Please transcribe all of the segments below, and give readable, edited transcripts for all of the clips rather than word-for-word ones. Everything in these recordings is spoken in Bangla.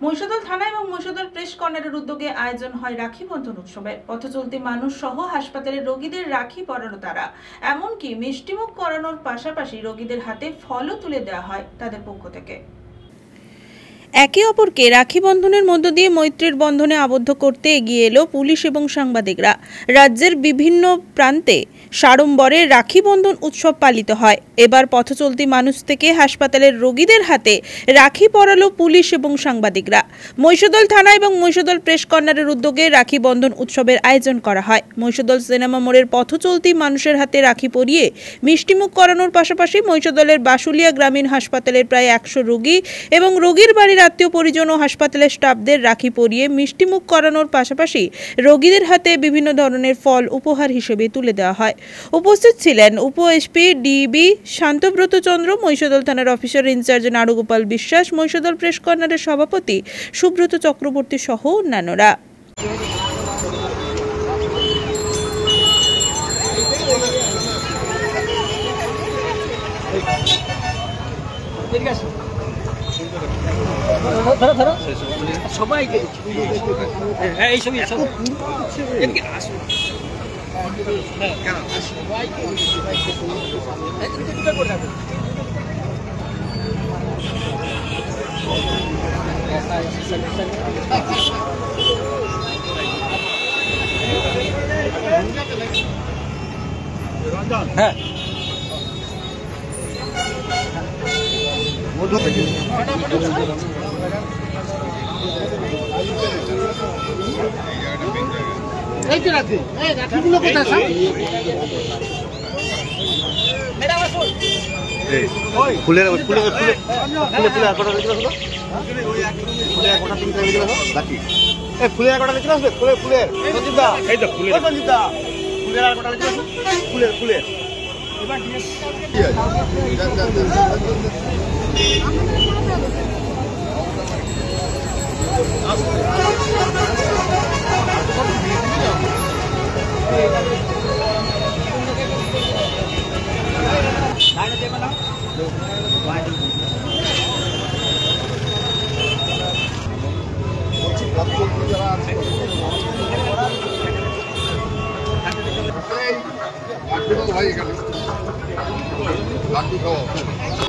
মহিষাদল থানা এবং মহিষাদল প্রেস কর্নারের উদ্যোগে আয়োজন হয় রাখি বন্ধন উৎসবের। পথচলতি মানুষ সহ হাসপাতালের রোগীদের রাখি পরানো তারা, এমনকি মিষ্টিমুখ করানোর পাশাপাশি রোগীদের হাতে ফলও তুলে দেওয়া হয় তাদের পক্ষ থেকে। একে অপরকে রাখি বন্ধনের মধ্য দিয়ে মৈত্রীর বন্ধনে আবদ্ধ করতে এগিয়ে এলো পুলিশ এবং সাংবাদিকরা। রাজ্যের বিভিন্ন প্রান্তে সাড়ম্বরে রাখি বন্ধন উৎসব পালিত হয়। এবার পথচলতি মানুষ থেকে হাসপাতালের রোগীদের হাতে রাখি পরালো পুলিশ এবং সাংবাদিকরা। মহিষাদল থানা এবং মহিষাদল প্রেস কর্নারের উদ্যোগে রাখি বন্ধন উৎসবের আয়োজন করা হয়। মহিষাদল সিনেমা মোড়ের পথচলতি মানুষের হাতে রাখি পরিয়ে মিষ্টিমুখ করানোর পাশাপাশি মহিষাদলের বাসুলিয়া গ্রামীণ হাসপাতালের প্রায় 100 রোগী এবং রোগীর বাড়ির আত্মীয় পরিজন ও হাসপাতালের স্টাফদের রাখি পরিয়ে মিষ্টিমুখ করানোর পাশাপাশি রোগীদের হাতে বিভিন্ন ধরনের ফল উপহার হিসেবে তুলে দেওয়া হয়। উপস্থিত ছিলেন উপ এসপি ডিবি শান্তব্রত চন্দ্র, মহিষাদল থানার অফিসার ইনচার্জ নারুগোপাল বিশ্বাস, মহিষাদল প্রেস কর্নারের সভাপতি সুব্রত চক্রবর্তী সহ অন্যান্যরা। সবাইকে এই ছবি হ্যাঁ এই তো রাখি এই রাখিগুলো কোথায় স্যার? ম্যাডাম আসুন। এই ফুলের ফুলের ফুলের ফুলের আকড়া লিখে রাখো তো। ফুলের আকড়া তুমি লিখে রাখো বাকি। এই ফুলের আকড়া লিখে রাখবে ফুলের ফুলের সঞ্জিত দা এই তো ফুলের সঞ্জিত দা ফুলের আকড়া লিখে রাখো ফুলের ফুলের এবার কি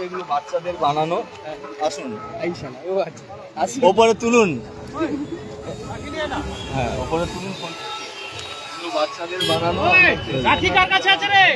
এগুলো বাচ্চাদের বানানো। আসুন ওপরে তুলুন, হ্যাঁ ওপরে তুলুন। বাচ্চাদের বানানো রাখি কার কাছে আছে রে?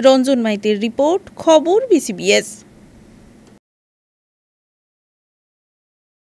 রঞ্জন মাইতির রিপোর্ট, খবর BCBS।